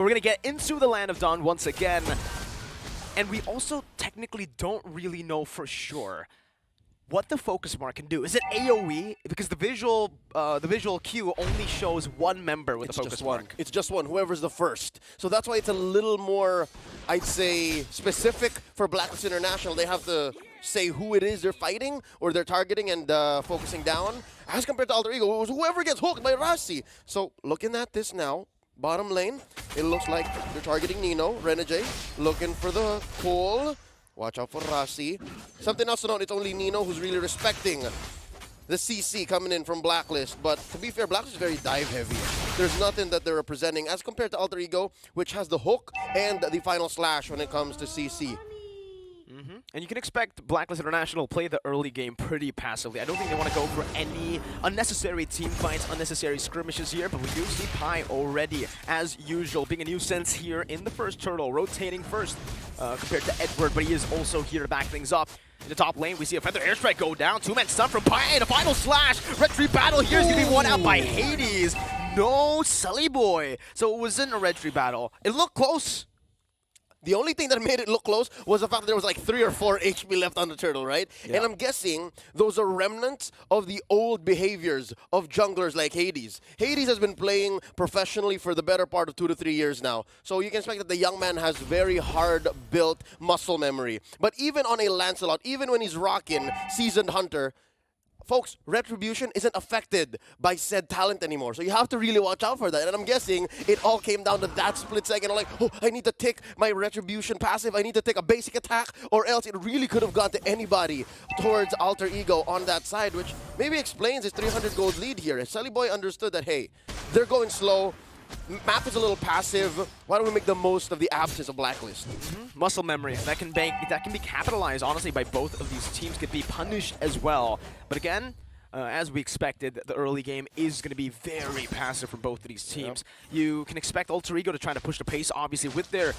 We're going to get into the Land of Dawn once again. And we also technically don't really know for sure what the focus mark can do. Is it AoE? Because the visual cue only shows one member with the focus mark. It's just one, whoever's the first. So that's why it's a little more, I'd say, specific for Blacklist International. They have to say who it is they're fighting or they're targeting and focusing down. As compared to Alter Ego, it was whoever gets hooked by Rasi. So looking at this now, bottom lane, it looks like they're targeting Nino, Renegade, looking for the pull. Watch out for Rasi. Something else to note, it's only Nino who's really respecting the CC coming in from Blacklist. But to be fair, Blacklist is very dive heavy. There's nothing that they're representing as compared to Alter Ego, which has the hook and the final slash when it comes to CC. And you can expect Blacklist International play the early game pretty passively. I don't think they want to go for any unnecessary team fights, unnecessary skirmishes here, but we do see Pi already, as usual, being a nuisance here in the first turtle, rotating first compared to Edward, but he is also here to back things up. In the top lane, we see a Feather Airstrike go down, two-man stun from Pi, and a final slash! Red Tree battle here is going to be won out by Hades. No Sully Boy. So it wasn't a Red Tree battle. It looked close. The only thing that made it look close was the fact that there was like 3 or 4 HP left on the turtle, right? Yeah. And I'm guessing those are remnants of the old behaviors of junglers like Hades. Hades has been playing professionally for the better part of 2 to 3 years now. So you can expect that the young man has very hard-built muscle memory. But even on a Lancelot, even when he's rocking Seasoned Hunter, folks, Retribution isn't affected by said talent anymore. So you have to really watch out for that. And I'm guessing it all came down to that split second. I'm like, oh, I need to take my Retribution passive. I need to take a basic attack, or else it really could have gone to anybody towards Alter Ego on that side, which maybe explains his 300 gold lead here. Sully Boy understood that, hey, they're going slow. Map is a little passive. Why don't we make the most of the absence of Blacklist? Muscle memory that can be capitalized. Honestly, by both of these teams, could be punished as well. But again, as we expected, the early game is going to be very passive from both of these teams. Yep. You can expect Alter Ego to try to push the pace, obviously, with their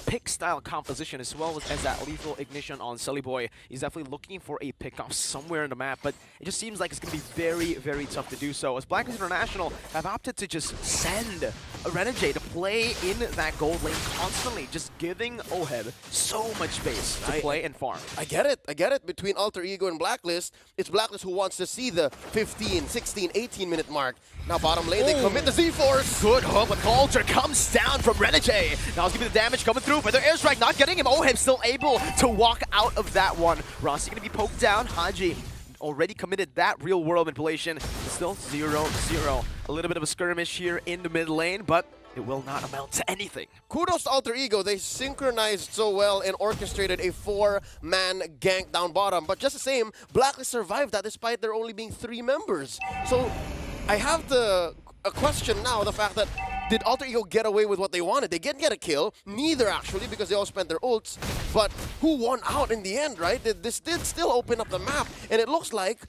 pick-style composition, as well as that lethal ignition on Sully Boy. He's definitely looking for a pick-off somewhere in the map, but it just seems like it's going to be very, very tough to do so, as Blacklist International have opted to just send a Renegade to play in that gold lane constantly, just giving Oheb so much space to play and farm. I get it. Between Alter Ego and Blacklist, it's Blacklist who wants to see the 15, 16, 18-minute mark. Now bottom lane, they commit the Z-Force. Good hook, but Culture comes down from Renegade. Now let's give me the damage coming through, but their airstrike not getting him. Oheb still able to walk out of that one. Rossi gonna be poked down. Haji already committed that real-world manipulation. Still 0-0. A little bit of a skirmish here in the mid lane, but it will not amount to anything. Kudos to Alter Ego. They synchronized so well and orchestrated a 4-man gank down bottom. But just the same, Blacklist survived that despite there only being 3 members. So I have to question now the fact that did Alter Ego get away with what they wanted? They didn't get a kill. Neither, actually, because they all spent their ults. But who won out in the end, right? This did still open up the map. And it looks like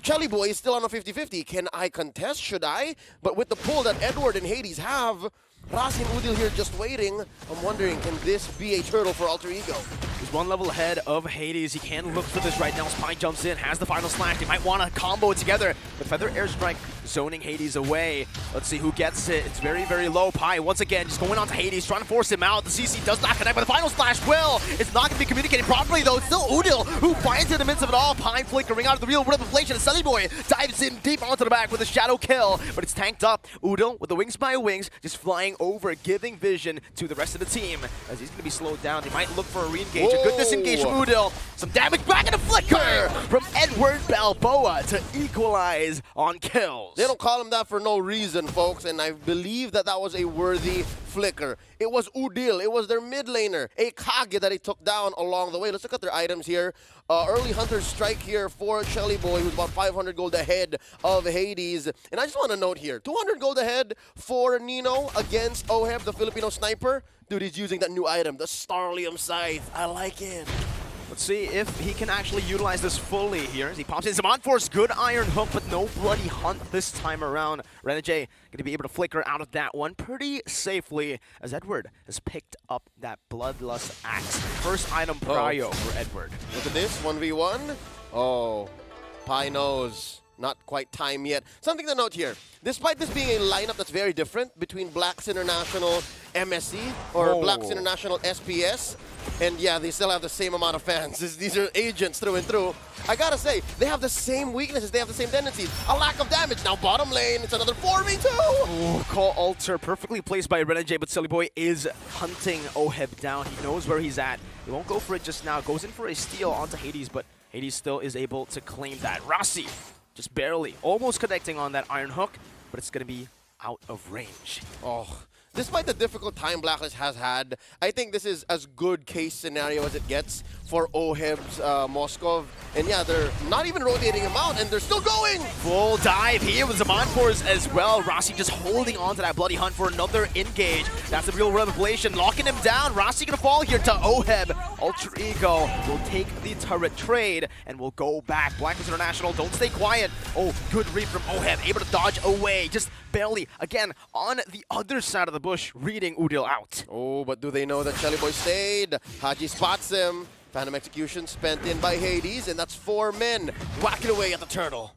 Sully Boy is still on a 50-50. Can I contest? Should I? But with the pull that Edward and Hades have, Rasi and Udil here just waiting. I'm wondering, can this be a turtle for Alter Ego? He's one level ahead of Hades. He can look for this right now. Spine jumps in, has the final slash. He might want to combo it together. But Feather Airstrike zoning Hades away. Let's see who gets it. It's very, very low. Pi, once again, just going on to Hades, trying to force him out. The CC does not connect, but the final slash will. It's not going to be communicated properly, though. It's still Udil who finds it in the midst of it all. Pi flickering out of the real world of inflation. And Sully Boy dives in deep onto the back with a shadow kill, but it's tanked up. Udil with the wings by wings, just flying over, giving vision to the rest of the team. As he's going to be slowed down, they might look for a re-engage. A good disengage from Udil. Some damage back in a flicker from Edward Balboa to equalize on kills. They don't call him that for no reason, folks, and I believe that that was a worthy flicker. It was Udil. It was their mid laner, a Kage, that he took down along the way. Let's look at their items here. Early Hunter's Strike here for Sully Boy, who's about 500 gold ahead of Hades. And I just want to note here, 200 gold ahead for Nino against Oheb, the Filipino sniper. Dude, he's using that new item, the Starlium Scythe. I like it. Let's see if he can actually utilize this fully here. As he pops in some on-force, good Iron Hook, but no Bloody Hunt this time around. Renegade going to be able to flicker out of that one pretty safely, as Edward has picked up that Bloodlust Axe. First item prio for Edward. Look at this, 1v1. Oh, Pi knows. not quite time yet. Something to note here. Despite this being a lineup that's very different between Blacks International MSC or Blacks International SPS, and yeah, they still have the same amount of fans. These are agents through and through. I gotta say, they have the same weaknesses, they have the same tendencies. A lack of damage. Now bottom lane, it's another 4v2! Ooh, call alter perfectly placed by Renegade, but Silly Boy is hunting Oheb down. He knows where he's at. He won't go for it just now. Goes in for a steal onto Hades, but Hades still is able to claim that. Rossi, just barely, almost connecting on that Iron Hook, but it's gonna be out of range. Oh. Despite the difficult time Blacklist has had, I think this is as good case scenario as it gets for Oheb's Moskov. And yeah, they're not even rotating him out, and they're still going! Full dive here with Zaman Force as well. Rossi just holding on to that bloody hunt for another engage. That's the real revelation, locking him down. Rossi gonna fall here to Oheb. Alter Ego will take the turret trade and will go back. Blacklist International, don't stay quiet. Oh, good read from Oheb, able to dodge away. Just barely, again, on the other side of the bush, reading Udil out. Oh, but do they know that Shelly Boy stayed? Haji spots him. Phantom Execution spent in by Hades, and that's 4 men whacking away at the turtle.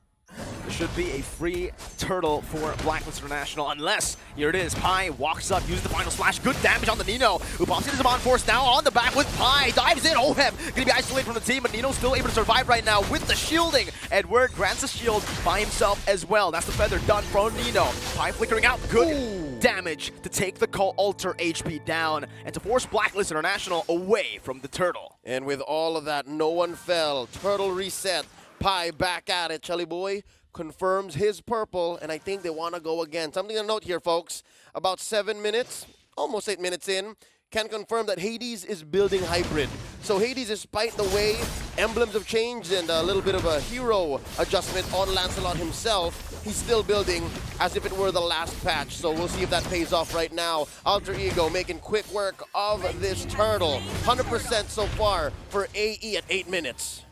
There should be a free turtle for Blacklist International, unless, here it is, Pi walks up, uses the final slash, good damage on the Nino, who pops into Zaman Force now on the back with Pi, dives in, Oheb, gonna be isolated from the team, but Nino's still able to survive right now with the shielding. Edward grants a shield by himself as well. That's the feather done from Nino. Pi flickering out, good damage to take the Call Alter HP down and to force Blacklist International away from the turtle. And with all of that, no one fell. Turtle reset. Pi back at it. Shelly Boy confirms his purple, and I think they want to go again. Something to note here, folks. About 7 minutes, almost 8 minutes in, can confirm that Hades is building hybrid. So Hades, despite the way emblems have changed and a little bit of a hero adjustment on Lancelot himself, he's still building as if it were the last patch. So we'll see if that pays off right now. Alter Ego making quick work of this turtle. 100% so far for AE at 8 minutes.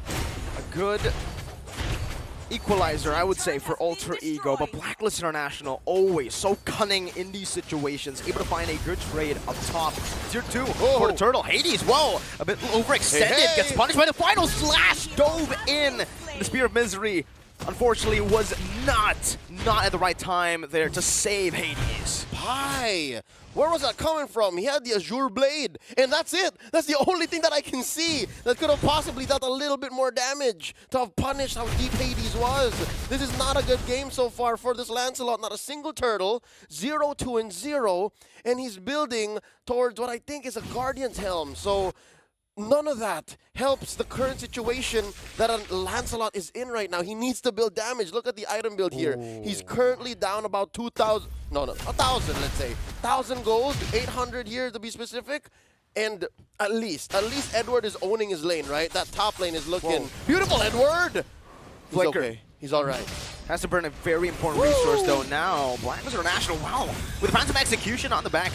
A good equalizer, I would say, for Alter Ego, but Blacklist International always so cunning in these situations, able to find a good trade up top. Tier 2 for the turtle. Hades, whoa, a bit overextended, gets punished by the final slash, dove in. The Spear of Misery, unfortunately, was not at the right time there to save Hades. Pi! Where was that coming from? He had the Azure Blade, and that's it. That's the only thing that I can see that could have possibly dealt a little bit more damage to have punished how deep Hades was. This is not a good game so far for this Lancelot. Not a single turtle. 0-2-0, and he's building towards what I think is a Guardian's Helm. So none of that helps the current situation that Lancelot is in right now. He needs to build damage. Look at the item build here. Ooh. He's currently down about 2,000, no, 1,000, let's say. 1,000 gold, 800 here to be specific. And at least Edward is owning his lane, right? That top lane is looking beautiful, Edward! He's okay. He's all right. Has to burn a very important resource, though, now. Blacklist International, wow. With Phantom Execution on the back,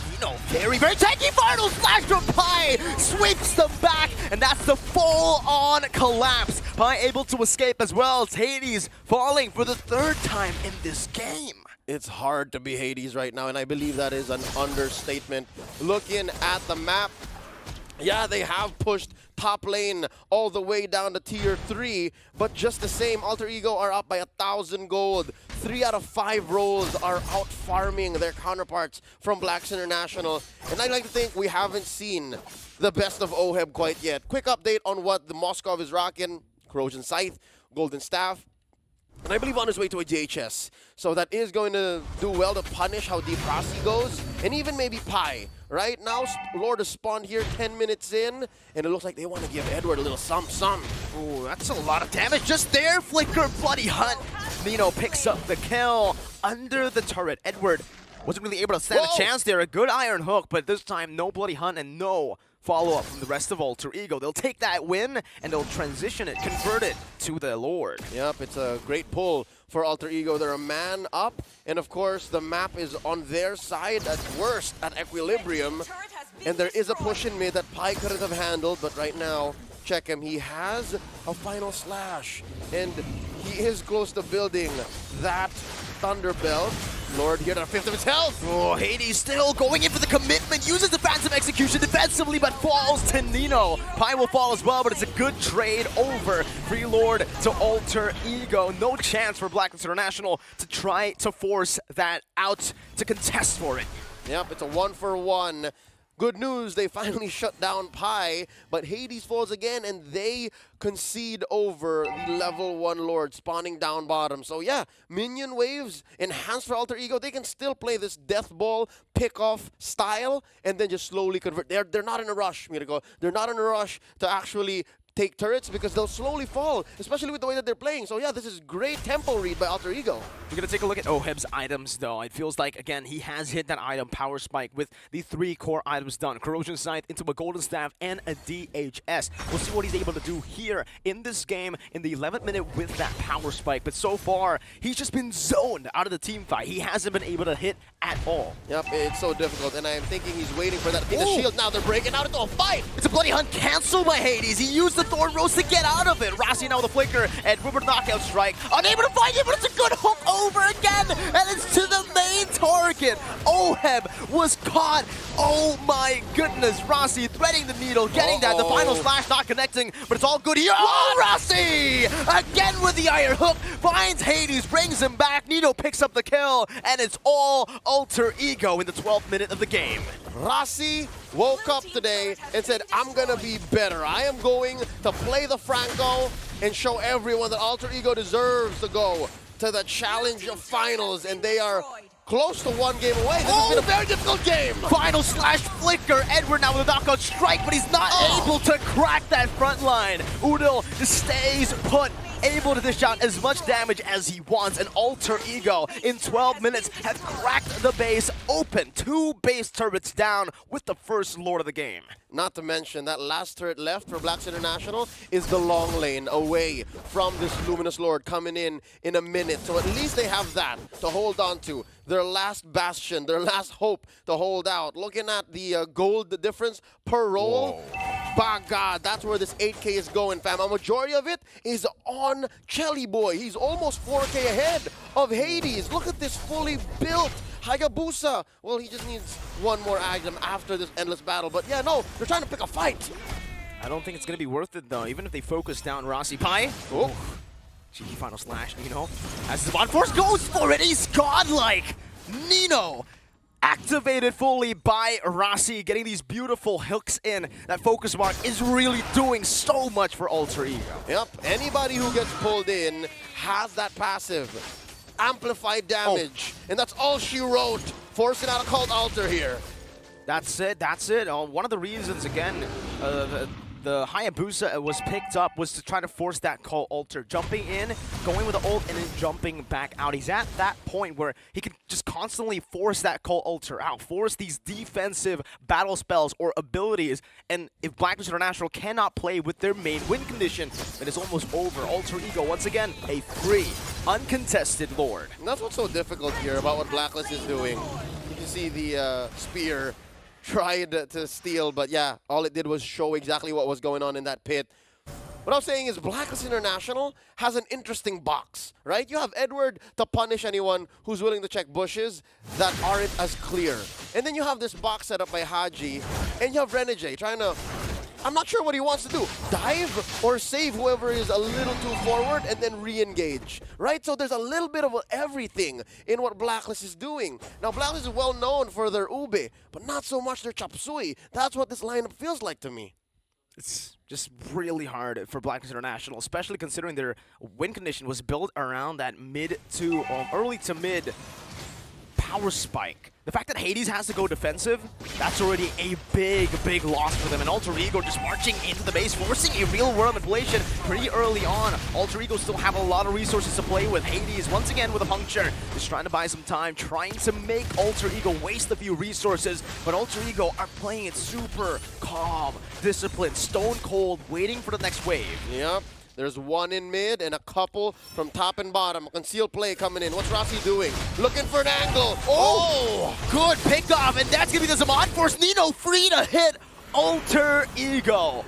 very tanky final slash from Pi! Sweeps them back, and that's the full-on collapse. Pi able to escape as well. It's Hades falling for the 3rd time in this game. It's hard to be Hades right now, and I believe that is an understatement. Looking at the map, yeah, they have pushed top lane all the way down to tier 3, but just the same, Alter Ego are up by 1,000 gold. 3 out of 5 roles are out farming their counterparts from Blacks International, and I like to think we haven't seen the best of Oheb quite yet. Quick update on what the Moskov is rocking: Corrosion Scythe, Golden Staff, and I believe on his way to a JHS. So that is going to do well to punish how deep Rossi goes, and even maybe Pi. Right now, Lord has spawned here 10 minutes in, and it looks like they want to give Edward a little some. Ooh, that's a lot of damage just there. Flicker, bloody hunt. Nino picks up the kill under the turret. Edward wasn't really able to stand a chance there. A good Iron Hook, but this time no bloody hunt and no follow-up from the rest of Alter Ego. They'll take that win, and they'll transition it, convert it to the Lord. Yep, it's a great pull for Alter Ego. They're a man up, and of course, the map is on their side at worst, at equilibrium. And there is a push in mid that Pi couldn't have handled, but right now, check him. He has a final slash, and he is close to building that Thunder Belt. Lord here at a fifth of his health. Oh, Hades still going in for the commitment, uses the phantom execution defensively, but falls to Nino. Pi will fall as well, but it's a good trade over. Free Lord to Alter Ego. No chance for Blacklist International to try to force that out to contest for it. Yep, it's a 1-for-1. Good news, they finally shut down Pi, but Hades falls again, and they concede over the level 1 Lord spawning down bottom. So yeah, minion waves, enhanced for Alter Ego, they can still play this death ball pick-off style and then just slowly convert. They're not in a rush, Miracle. They're not in a rush to actually take turrets because they'll slowly fall, especially with the way that they're playing. So yeah, this is great tempo read by Alter Ego. We're going to take a look at Oheb's items, though. It feels like, again, he has hit that item, Power Spike, with the 3 core items done. Corrosion Scythe into a Golden Staff and a DHS. We'll see what he's able to do here in this game in the 11th minute with that Power Spike. But so far, he's just been zoned out of the team fight. He hasn't been able to hit at all. Yep, it's so difficult, and I'm thinking he's waiting for that Athena shield. Now they're breaking out into a fight. It's a bloody hunt canceled by Hades. He used the Thorn Rose to get out of it. Rossi now with the flicker and River knockout strike. Unable to find it, but it's a good hook over again. And it's to the main target. Oheb was caught. Oh my goodness. Rossi threading the needle, getting that. The final slash not connecting, but it's all good here. Oh, Rossi! Again with the iron hook. Finds Hades, brings him back. Nino picks up the kill, and it's all Alter Ego in the 12th minute of the game. Rossi woke up today and said, I'm going to be better. I am going to play the Franco and show everyone that Alter Ego deserves to go to the Challenge of Finals, and they are close to 1 game away. This has been a very difficult game. Final slash flicker. Edward now with a knockout strike, but he's not able to crack that front line. Udil just stays put, able to dish out as much damage as he wants, and Alter Ego in 12 minutes has cracked the base open. 2 base turrets down with the first Lord of the game. Not to mention that last turret left for Blacks International is the long lane away from this Luminous Lord coming in a minute. So at least they have that to hold on to. Their last bastion, their last hope to hold out. Looking at the gold difference per roll, by God, that's where this 8K is going, fam. A majority of it is on Chelly Boy. He's almost 4K ahead of Hades. Look at this fully built Hayabusa. Well, he just needs 1 more item after this endless battle. But yeah, no, they're trying to pick a fight. I don't think it's going to be worth it, though, even if they focus down Rossi. Pi. Oh. Cheeky final slash, Nino. As the Bond Force goes for it, he's godlike. Nino activated fully by Rossi, getting these beautiful hooks in. That focus mark is really doing so much for Alter Ego. Yep, anybody who gets pulled in has that passive. Amplified damage, and that's all she wrote. Forcing out a Cult Alter here. That's it, that's it. One of the reasons, again, the Hayabusa was picked up was to try to force that Cult Alter. Jumping in, going with the ult, and then jumping back out. He's at that point where he can just constantly force that Cult Alter out, force these defensive battle spells or abilities, and if Blacklist International cannot play with their main win condition, then it's almost over. Alter Ego, once again, a free, uncontested Lord. And that's what's so difficult here about what Blacklist is doing. You can see the spear tried to steal, but yeah, all it did was show exactly what was going on in that pit. What I'm saying is Blacklist International has an interesting box, right? You have Edward to punish anyone who's willing to check bushes that aren't as clear. And then you have this box set up by Haji, and you have Renegade trying to, I'm not sure what he wants to do. Dive or save whoever is a little too forward and then re-engage, right? So there's a little bit of everything in what Blacklist is doing. Now, Blacklist is well known for their ube, but not so much their chop suey. That's what this lineup feels like to me. It's just really hard for Blacklist International, especially considering their win condition was built around that early to mid power spike. The fact that Hades has to go defensive, that's already a big, big loss for them. And Alter Ego just marching into the base, forcing a real-world manipulation pretty early on. Alter Ego still have a lot of resources to play with. Hades, once again, with a puncture, just trying to buy some time, trying to make Alter Ego waste a few resources. But Alter Ego are playing it super calm, disciplined, stone cold, waiting for the next wave. Yep. There's 1 in mid and a couple from top and bottom. A concealed play coming in. What's Rossi doing? Looking for an angle. Oh! Good pickoff, and that's going to be the Zaman Force. Nino free to hit Alter Ego.